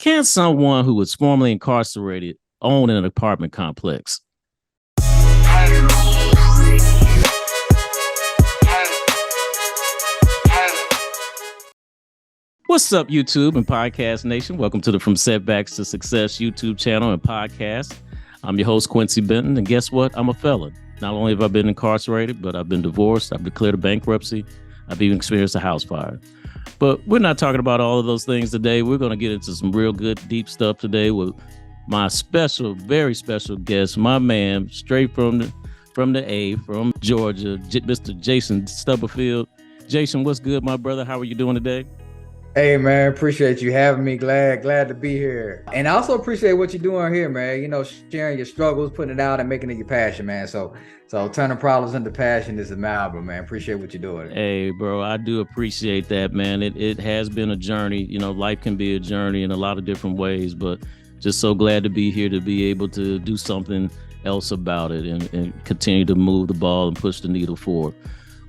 Can someone who was formerly incarcerated own an apartment complex? What's up, YouTube and Podcast Nation? Welcome to the From Setbacks to Success YouTube channel and podcast. I'm your host, Quincy Benton, and guess what? I'm a felon. Not only have I been incarcerated, but I've been divorced, I've declared a bankruptcy, I've even experienced a house fire. But we're not talking about all of those things today. We're going to get into some real good, deep stuff today with my special, very special guest, my man, straight from Georgia, Mr. Jason Stubblefield. Jason, what's good, my brother? How are you doing today? Hey, man, appreciate you having me. Glad to be here. And I also appreciate what you're doing here, man. You know, sharing your struggles, putting it out and making it your passion, man. So turning problems into passion is admirable, man. Appreciate what you're doing. Hey, bro, I do appreciate that, man. It has been a journey. You know, life can be a journey in a lot of different ways, but just so glad to be here to be able to do something else about it and continue to move the ball and push the needle forward.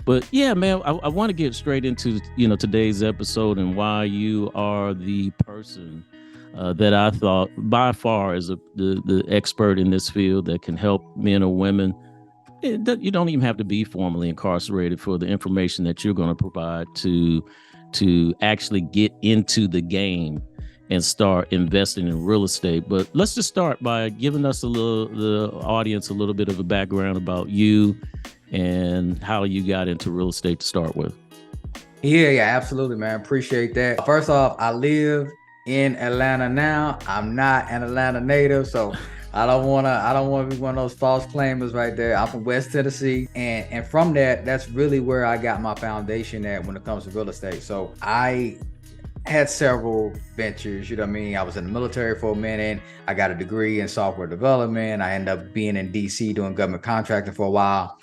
But yeah, man, I want to get straight into, today's episode and why you are the person that I thought by far is the expert in this field that can help men or women. You don't even have to be formally incarcerated for the information that you're going to provide to actually get into the game and start investing in real estate. But let's just start by giving us the audience a little bit of a background about you and how you got into real estate to start with. Yeah, absolutely, man. Appreciate that. First off, I live in Atlanta now. I'm not an Atlanta native, so I don't wanna be one of those false claimers right there. I'm from West Tennessee, and from that's really where I got my foundation at when it comes to real estate. So I had several ventures, you know what I mean? I was in the military for a minute. I got a degree in software development. I ended up being in DC doing government contracting for a while.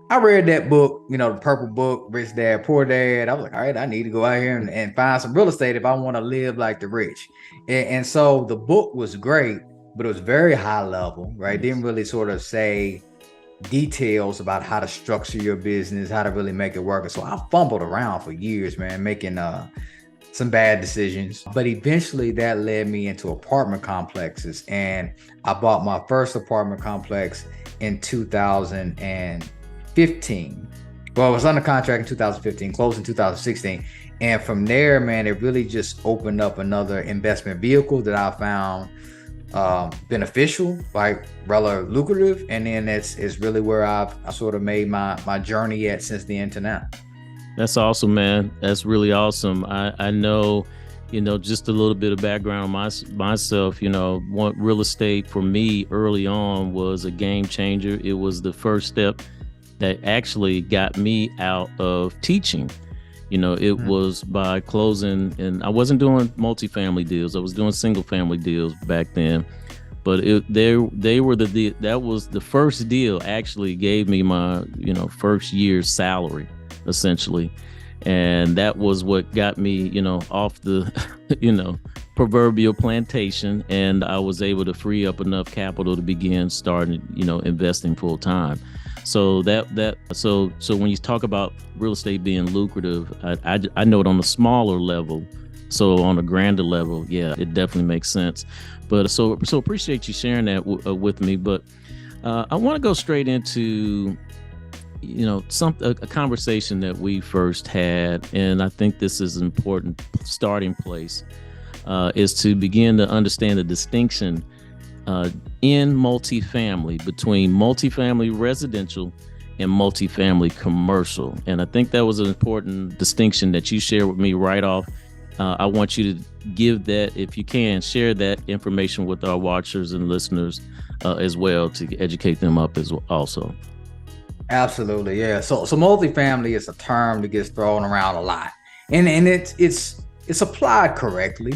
I read that book, the Purple Book, Rich Dad, Poor Dad. I was like, all right, I need to go out here and find some real estate if I want to live like the rich. And so the book was great, but it was very high level, right? Didn't really sort of say details about how to structure your business, how to really make it work. And so I fumbled around for years, man, making some bad decisions. But eventually that led me into apartment complexes. And I bought my first apartment complex in 2015. Well, I was under contract in 2015, closed in 2016. And from there, man, it really just opened up another investment vehicle that I found beneficial, like rather lucrative. And then it's really where I sort of made my journey at since then to now. That's awesome, man. That's really awesome. I know, just a little bit of background on myself, real estate for me early on was a game changer. It was the first step that actually got me out of teaching. It was by closing, and I wasn't doing multifamily deals. I was doing single family deals back then, but that was the first deal actually gave me my, first year's salary essentially. And that was what got me, off the, proverbial plantation. And I was able to free up enough capital to begin starting, investing full time. So so when you talk about real estate being lucrative, I know it on a smaller level. So on a grander level, yeah, it definitely makes sense. But so appreciate you sharing that with me. But I want to go straight into a conversation that we first had, and I think this is an important starting place, is to begin to understand the distinction in multifamily between multifamily residential and multifamily commercial. And I think that was an important distinction that you shared with me right off. I want you to give that, if you can, share that information with our watchers and listeners as well to educate them up as well also. Absolutely, yeah. So multifamily is a term that gets thrown around a lot, and it's applied correctly.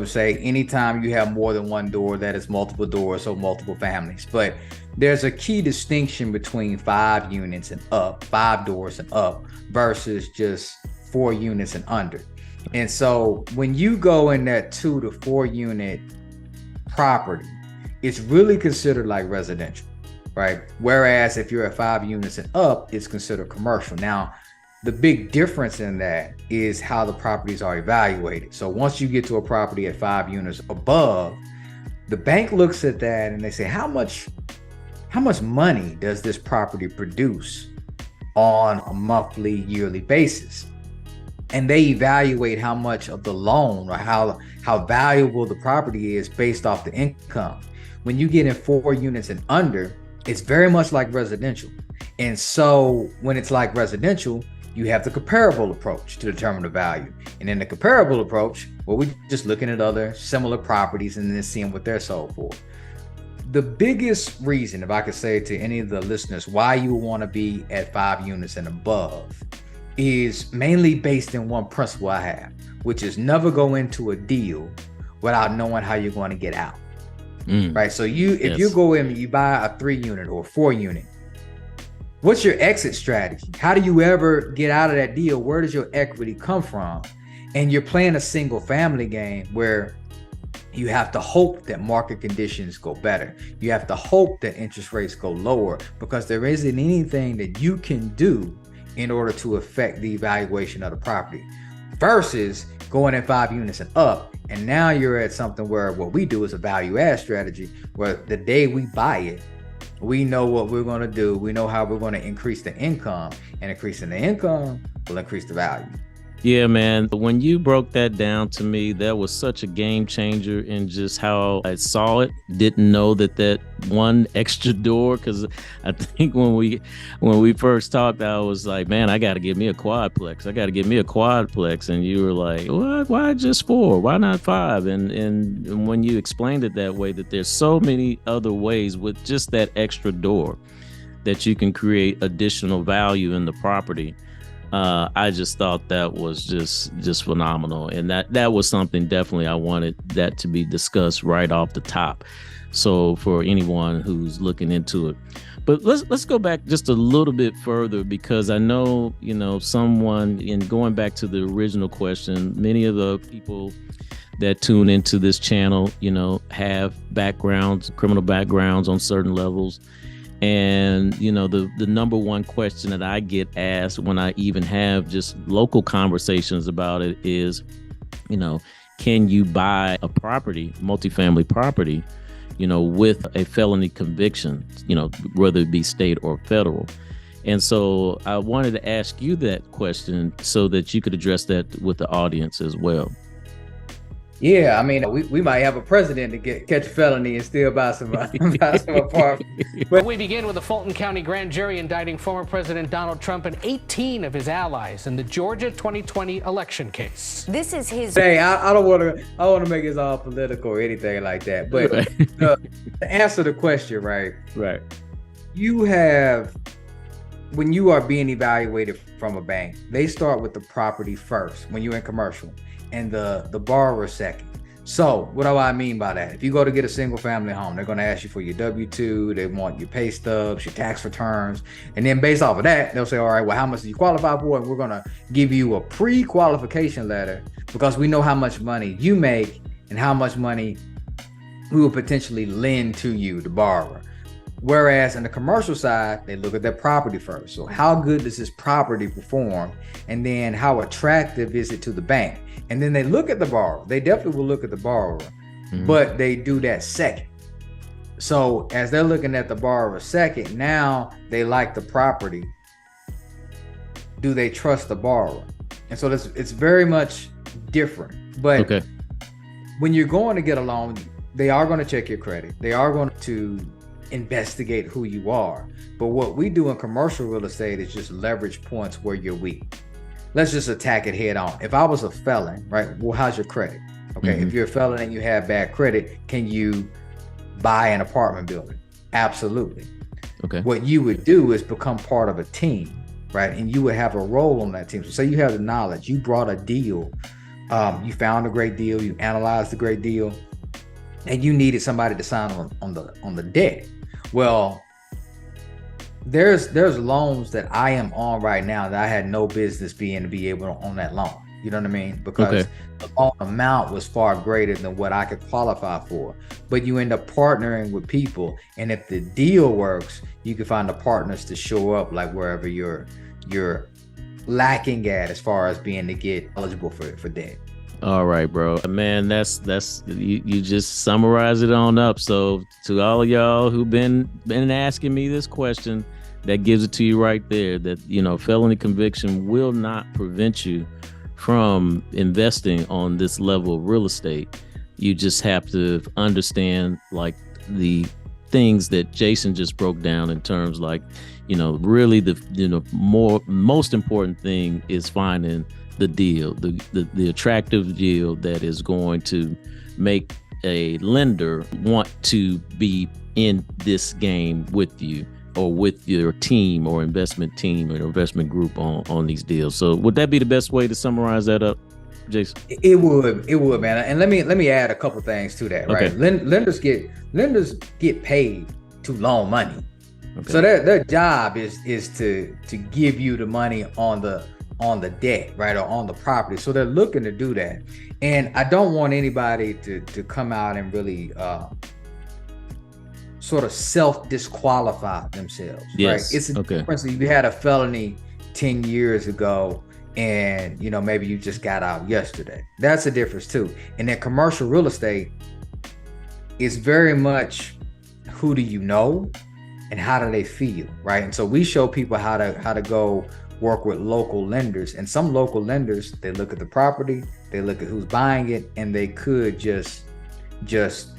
Say anytime you have more than one door, that is multiple doors, so multiple families. But there's a key distinction between 5 units and up, 5 doors and up, versus just 4 units and under. And so when you go in that 2 to 4 unit property, it's really considered like residential. Right. Whereas if you're at 5 units and up, it's considered commercial. Now, The big difference in that is how the properties are evaluated. So once you get to a property at 5 units above, the bank looks at that and they say, how much money does this property produce on a monthly, yearly basis? And they evaluate how much of the loan or how valuable the property is based off the income. When you get in 4 units and under, it's very much like residential. And so when it's like residential, you have the comparable approach to determine the value. And in the comparable approach, well, we're just looking at other similar properties and then seeing what they're sold for. The biggest reason, if I could say to any of the listeners, why you want to be at 5 units and above is mainly based in one principle I have, which is never go into a deal without knowing how you're going to get out. Right? So if you go in and you buy a 3 unit or 4 unit, what's your exit strategy? How do you ever get out of that deal? Where does your equity come from? And you're playing a single family game where you have to hope that market conditions go better. You have to hope that interest rates go lower, because there isn't anything that you can do in order to affect the evaluation of the property, versus going in 5 units and up. And now you're at something where what we do is a value add strategy, where the day we buy it, we know what we're going to do. We know how we're going to increase the income, and increasing the income will increase the value. Yeah, man. When you broke that down to me, that was such a game changer in just how I saw it. Didn't know that one extra door, because I think when we first talked, I was like, man, I got to get me a quadplex. And you were like, what? Why just 4? Why not 5? And when you explained it that way, that there's so many other ways with just that extra door that you can create additional value in the property. I just thought that was just phenomenal, and that was something definitely I wanted that to be discussed right off the top. So for anyone who's looking into it, but let's go back just a little bit further, because I know someone, in going back to the original question, many of the people that tune into this channel, have criminal backgrounds on certain levels. And, the number one question that I get asked when I even have just local conversations about it is, can you buy a property, multifamily property, with a felony conviction, whether it be state or federal? And so I wanted to ask you that question so that you could address that with the audience as well. Yeah, I mean, we might have a president to catch felony and still buy some apartments. But we begin with the Fulton County grand jury indicting former President Donald Trump and 18 of his allies in the Georgia 2020 election case. This is his. Hey, I don't want to make it all political or anything like that. But right. To answer the question, right? Right. You have, when you are being evaluated from a bank, they start with the property first when you're in commercial, and the borrower second. So what do I mean by that? If you go to get a single family home, they're going to ask you for your W-2, they want your pay stubs, your tax returns, and then based off of that, they'll say, all right, well, how much do you qualify for? And we're going to give you a pre-qualification letter, because we know how much money you make and how much money we will potentially lend to you, the borrower. Whereas in the commercial side, they look at their property first. So how good does this property perform? And then how attractive is it to the bank? And then they look at the borrower. They definitely will look at the borrower, but they do that second. So as they're looking at the borrower second, now they like the property. Do they trust the borrower? And so it's very much different. But okay, when you're going to get a loan, they are going to check your credit. They are going to investigate who you are. But what we do in commercial real estate is just leverage points where you're weak. Let's just attack it head on. If I was a felon, right? Well, how's your credit? Okay. If you're a felon and you have bad credit, can you buy an apartment building? Absolutely. Okay. What you would do is become part of a team, right? And you would have a role on that team. So say you have the knowledge, you brought a deal, you found a great deal, you analyzed a great deal, and you needed somebody to sign on the debt. Well, there's loans that I am on right now that I had no business being able to on that loan. You know what I mean? Because the loan amount was far greater than what I could qualify for. But you end up partnering with people, and if the deal works, you can find the partners to show up like wherever your lacking at as far as being to get eligible for debt. All right, bro. Man, that's you just summarize it on up. So to all of y'all who've been asking me this question, that gives it to you right there, that, you know, felony conviction will not prevent you from investing on this level of real estate. You just have to understand, like, the things that Jason just broke down in terms, like, you know, really the, you know, most important thing is finding the deal, the attractive deal that is going to make a lender want to be in this game with you, or with your team or investment group on these deals. So would that be the best way to summarize that up, Jason? It would, man. And let me add a couple things to that, right? Okay. Lenders get paid to loan money. Okay. So their job is to give you the money on the debt, right, or on the property. So they're looking to do that. And I don't want anybody to come out and really sort of self-disqualify themselves. Yes. Right? It's a difference if you had a felony 10 years ago and, you know, maybe you just got out yesterday. That's a difference too. And then commercial real estate is very much, who do you know and how do they feel, right? And so we show people how to go work with local lenders. And some local lenders, they look at the property, they look at who's buying it, and they could just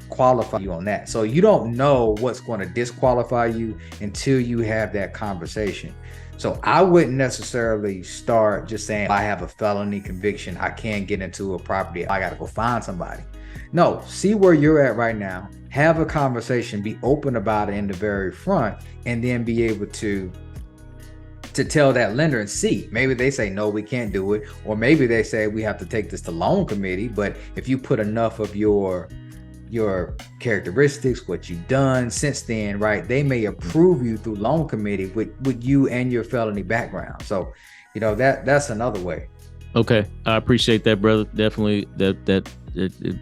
qualify you on that. So you don't know what's going to disqualify you until you have that conversation. So I wouldn't necessarily start just saying, I have a felony conviction, I can't get into a property, I got to go find somebody. No, see where you're at right now, have a conversation, be open about it in the very front, and then be able to tell that lender and see. Maybe they say, no, we can't do it. Or maybe they say, we have to take this to loan committee. But if you put enough of your characteristics, what you've done since then, right, they may approve you through loan committee with you and your felony background. So, you know, that's another way. Okay. I appreciate that, brother. Definitely it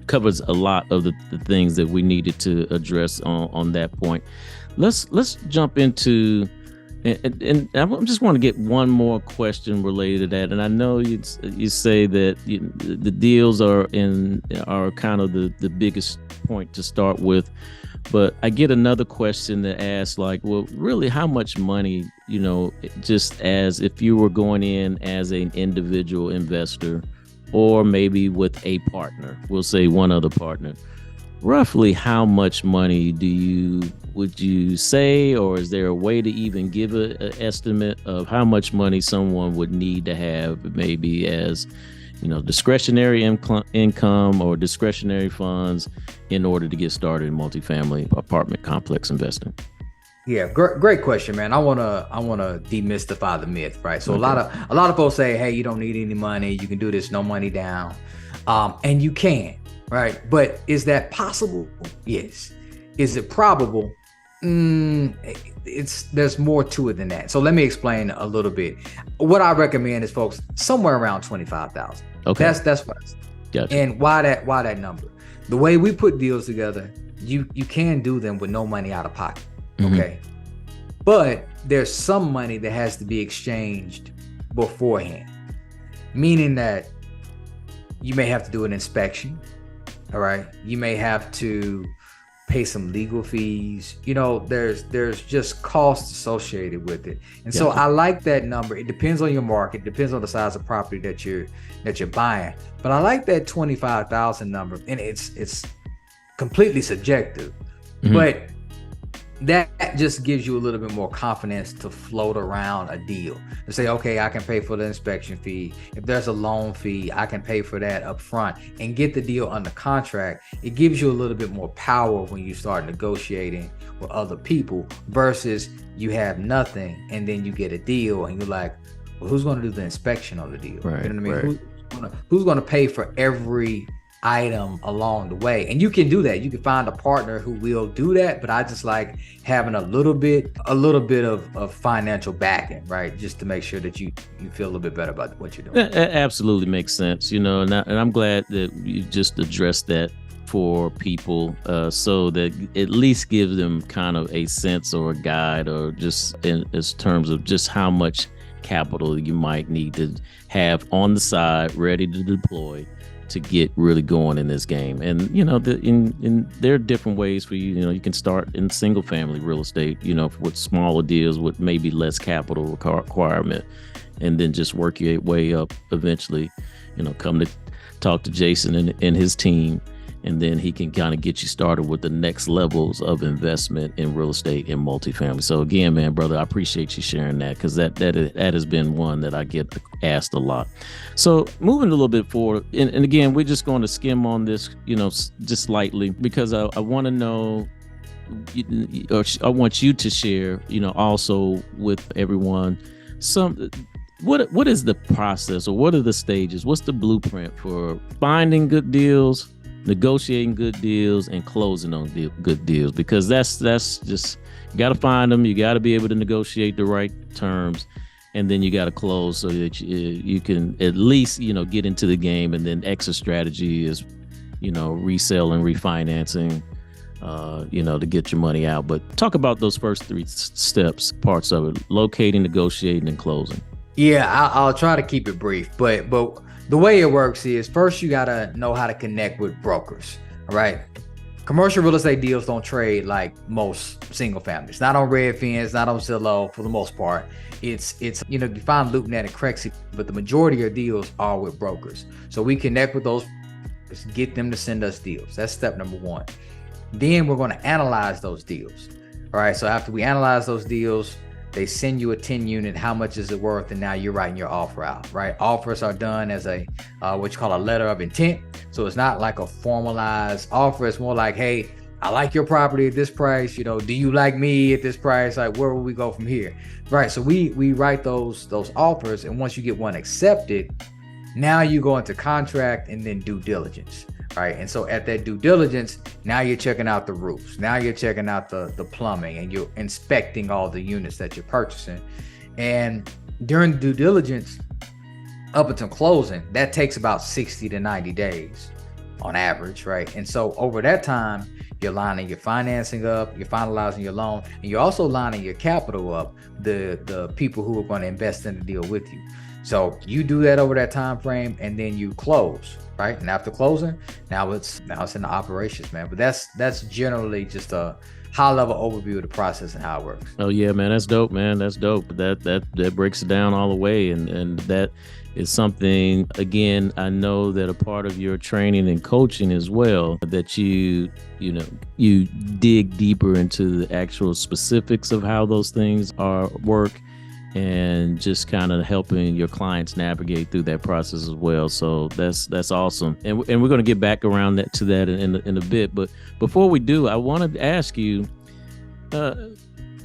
covers a lot of the things that we needed to address on that point. Let's jump into, and I just want to get one more question related to that. And I know you say that the deals are kind of the biggest point to start with, but I get another question that asks, like, well, really, how much money, you know, just as if you were going in as an individual investor, or maybe with a partner, we'll say one other partner, roughly how much money would you say, or is there a way to even give an estimate of how much money someone would need to have, maybe as, you know, discretionary income or discretionary funds in order to get started in multifamily apartment complex investing? Yeah, great question, man. I wanna demystify the myth, right? So okay. a lot of folks say, hey, you don't need any money, you can do this, no money down, and you can, right? But is that possible? Yes. Is it probable? There's more to it than that. So let me explain a little bit. What I recommend is, folks, somewhere around 25,000. Okay, that's what I say. Gotcha. And why that number? The way we put deals together, you can do them with no money out of pocket. Okay. But there's some money that has to be exchanged beforehand, meaning that you may have to do an inspection. All right. You may have to pay some legal fees. You know, there's just costs associated with it. And so I like that number. It depends on your market, depends on the size of property that you're buying. But I like that 25,000 number, and it's completely subjective. But that just gives you a little bit more confidence to float around a deal, to say, okay, I can pay for the inspection fee. If there's a loan fee, I can pay for that up front and get the deal under contract. It gives you a little bit more power when you start negotiating with other people versus you have nothing and then you get a deal and you're like, well, who's going to do the inspection on the deal? Right, you know what I mean? Right. Who's going to pay for every item along the way? And you can do that. You can find a partner who will do that, but I just like having a little bit of financial backing, right? Just to make sure that you feel a little bit better about what you're doing. That absolutely makes sense, you know, and I'm glad that you just addressed that for people, so that at least gives them kind of a sense or a guide, or just in terms of just how much capital you might need to have on the side, ready to deploy to get really going in this game. And there are different ways for you. You can start in single family real estate, with smaller deals with maybe less capital requirement, and then just work your way up eventually. Come to talk to Jason and his team, and then he can kind of get you started with the next levels of investment in real estate and multifamily. So again, man, brother, I appreciate you sharing that, because that has been one that I get asked a lot. So moving a little bit forward, and again, we're just going to skim on this, just lightly, because I want to know, or I want you to share, also with everyone, what is the process, or what are the stages? What's the blueprint for finding good deals, negotiating good deals, and closing on good deals? Because that's just, you got to find them, you got to be able to negotiate the right terms, and then you got to close so that you can at least get into the game. And then exit strategy is resale and refinancing, to get your money out. But talk about those first three steps, parts of it: locating, negotiating, and closing. Yeah, I'll try to keep it brief, but the way it works is, first you gotta know how to connect with brokers. All right, commercial real estate deals don't trade like most single families. Not on Redfin, not on Zillow for the most part. It's you find LoopNet and Crexy, but the majority of deals are with brokers. So we connect with those, get them to send us deals. That's step number one. Then we're going to analyze those deals. All right, so after we analyze those deals, they send you a 10 unit, how much is it worth? And now you're writing your offer out, right? Offers are done as a, what you call a letter of intent. So it's not like a formalized offer. It's more like, hey, I like your property at this price. Do you like me at this price? Like, where will we go from here? Right. So we write those offers. And once you get one accepted, now you go into contract and then due diligence. Right. And so at that due diligence, now you're checking out the roofs. Now you're checking out the plumbing, and you're inspecting all the units that you're purchasing. And during due diligence, up until closing, that takes about 60 to 90 days on average. Right. And so over that time, you're lining your financing up, you're finalizing your loan, and you're also lining your capital up, the people who are going to invest in the deal with you. So you do that over that time frame, and then you close. Right. And after closing, now it's in the operations, man. But that's generally just a high level overview of the process and how it works. Oh yeah, man. That's dope, man. That's dope. That breaks it down all the way. And that is something, again, I know that a part of your training and coaching as well, that you dig deeper into the actual specifics of how those things work, and just kind of helping your clients navigate through that process as well. So that's awesome. And we're going to get back around to that in a bit. But before we do, I wanted to ask you,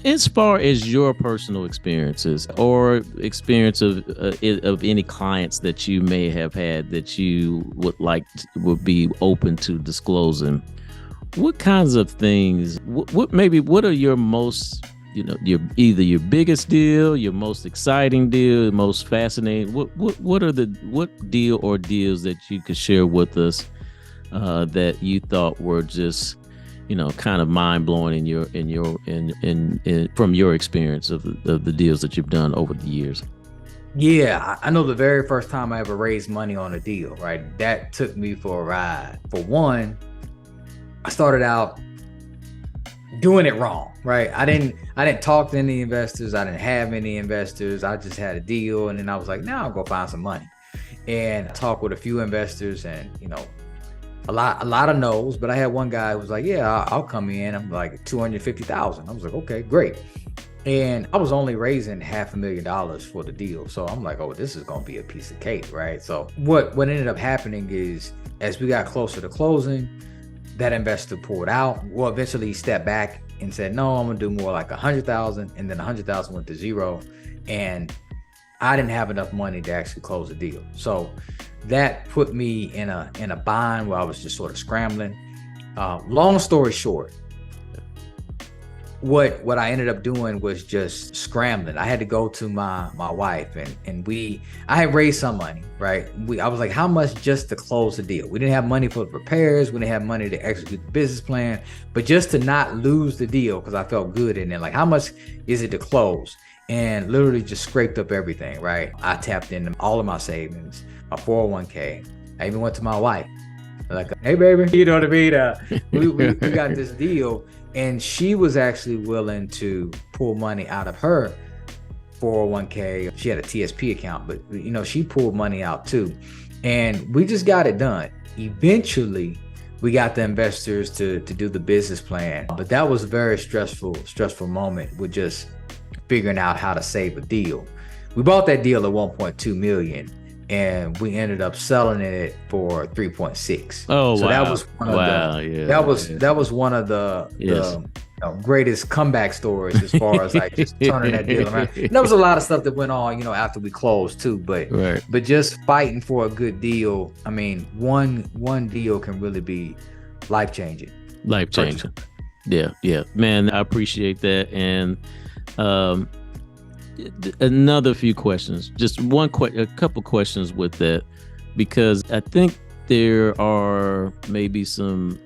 as far as your personal experiences or experience of any clients that you may have had that you would be open to disclosing, what kinds of things, what are your most, either your biggest deal, your most exciting deal, most fascinating? What deal or deals that you could share with us that you thought were just, kind of mind blowing from your experience of the deals that you've done over the years? Yeah, I know the very first time I ever raised money on a deal, right? That took me for a ride. For one, I started out doing it wrong, right? I didn't talk to any investors. I didn't have any investors. I just had a deal, and then I was like, now I'll go find some money. And I talked with a few investors, and a lot of no's, but I had one guy who was like, yeah, I'll come in. I'm like $250,000. I was like, okay, great. And I was only raising $500,000 for the deal. So I'm like, oh, this is going to be a piece of cake, right? So what ended up happening is, as we got closer to closing, that investor pulled out. Well, eventually he stepped back and said, no, I'm going to do more like 100,000. And then 100,000 went to zero. And I didn't have enough money to actually close the deal. So that put me in a bind where I was just sort of scrambling. Long story short, what I ended up doing was just scrambling. I had to go to my wife, and I had raised some money, right? I was like, how much just to close the deal? We didn't have money for the repairs. We didn't have money to execute the business plan, but just to not lose the deal, because I felt good in it. Like, how much is it to close? and literally just scraped up everything, right? I tapped into all of my savings, my 401k. I even went to my wife, like, hey, baby, you know what I mean? We got this deal, and she was actually willing to pull money out of her 401k. She had a TSP account, but she pulled money out too. And we just got it done. Eventually, we got the investors to do the business plan. But that was a very stressful moment with just figuring out how to save a deal. We bought that deal at 1.2 million, and we ended up selling it for 3.6. Oh, so wow. That was one of that was one of the greatest comeback stories as far as like just turning that deal around. And there was a lot of stuff that went on, after we closed too, but just fighting for a good deal. I mean, one deal can really be life-changing. Yeah, man, I appreciate that. And another few questions, just a couple questions with that, because I think there are maybe some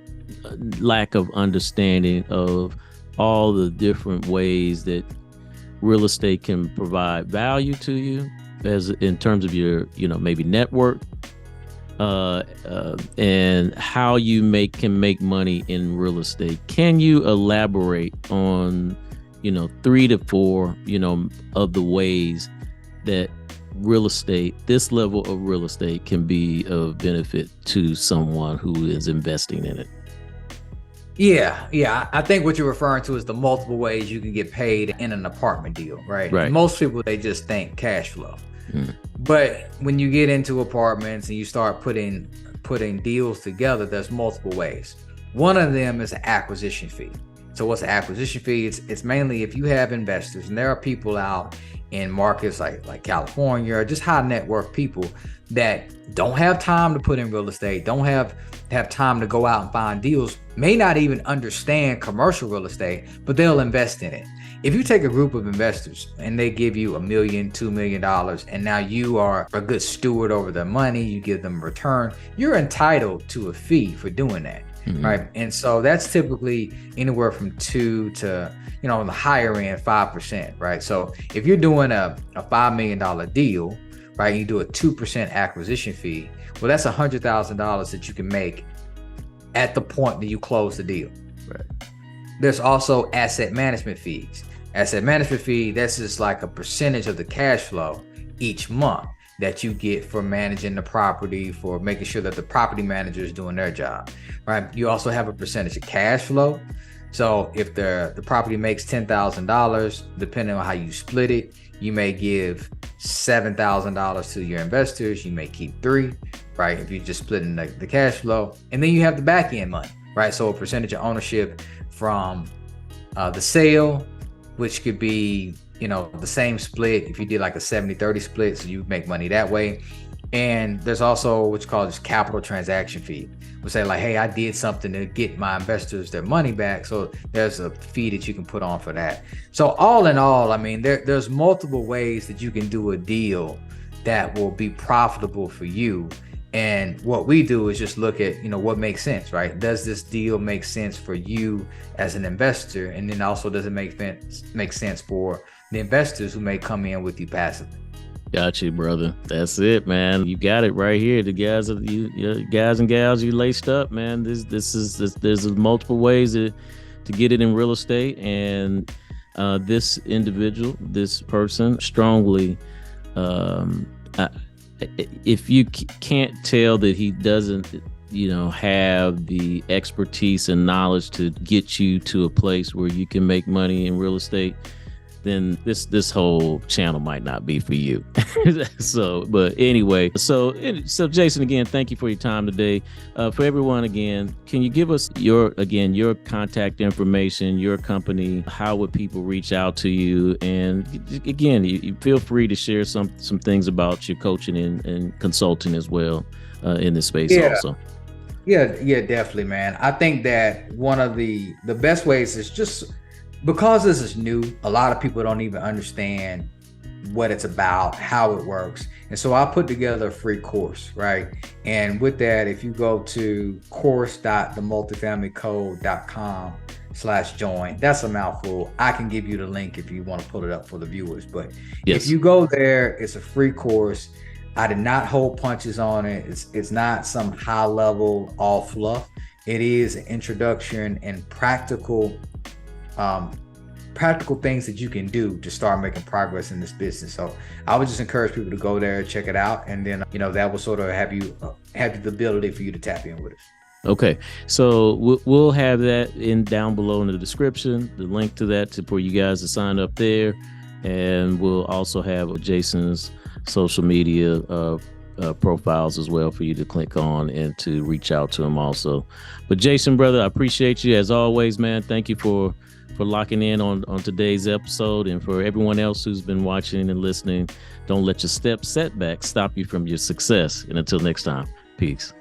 lack of understanding of all the different ways that real estate can provide value to you, as in terms of your maybe network, and how you can make money in real estate. Can you elaborate on 3 to 4 of the ways that this level of real estate can be of benefit to someone who is investing in it? Yeah. I think what you're referring to is the multiple ways you can get paid in an apartment deal, right? Most people, they just think cash flow. But when you get into apartments and you start putting deals together, there's multiple ways. One of them is an acquisition fee. So what's an acquisition fee? It's mainly if you have investors, and there are people out in markets like California, or just high net worth people that don't have time to put in real estate, don't have time to go out and find deals, may not even understand commercial real estate, but they'll invest in it. If you take a group of investors and they give you $1 million, $2 million, and now you are a good steward over their money, you give them a return, you're entitled to a fee for doing that. Right. And so that's typically anywhere from 2 to, on the higher end, 5%. Right. So if you're doing a $5 million deal, right, you do a 2% acquisition fee. Well, that's $100,000 that you can make at the point that you close the deal. Right. There's also asset management fees. Asset management fee, that's just like a percentage of the cash flow each month that you get for managing the property, for making sure that the property manager is doing their job, right? You also have a percentage of cash flow. So if the property makes $10,000, depending on how you split it, you may give $7,000 to your investors. You may keep $3,000, right? If you're just splitting the cash flow. And then you have the back end money, right? So a percentage of ownership from the sale, which could be the same split if you did like a 70-30 split, so you make money that way. And there's also what's called just capital transaction fee. We'll say like, hey, I did something to get my investors their money back, so there's a fee that you can put on for that. So all in all, I mean, there's multiple ways that you can do a deal that will be profitable for you. And what we do is just look at, what makes sense, right? Does this deal make sense for you as an investor? And then also, does it make sense for the investors who may come in with you passively? Got you, brother. That's it, man. You got it right here. The guys and gals, you laced up, man. There's multiple ways to get it in real estate. And this individual, this person, strongly, if you can't tell that he doesn't, have the expertise and knowledge to get you to a place where you can make money in real estate, then this whole channel might not be for you. But anyway, so Jason, again, thank you for your time today. For everyone, again, can you give us your contact information, your company? How would people reach out to you? And again, you feel free to share some things about your coaching and consulting as well in this space also. Yeah, definitely, man. I think that one of the best ways is just, because this is new, a lot of people don't even understand what it's about, how it works. And so I put together a free course, right? And with that, if you go to course.themultifamilycode.com, setbacks.com/join. That's a mouthful. I can give you the link if you want to pull it up for the viewers. But Yes. if you go there, it's a free course. I did not hold punches on it. It's not some high level all fluff. It is an introduction and practical things that you can do to start making progress in this business. So I would just encourage people to go there, check it out, and then that will sort of have the ability for you to tap in with us. Okay, so we'll have that down below in the description, the link to that for you guys to sign up there, and we'll also have Jason's social media profiles as well for you to click on and to reach out to him also. But Jason, brother, I appreciate you as always, man. Thank you for locking in on today's episode, and for everyone else who's been watching and listening, don't let your setbacks stop you from your success. And until next time, peace.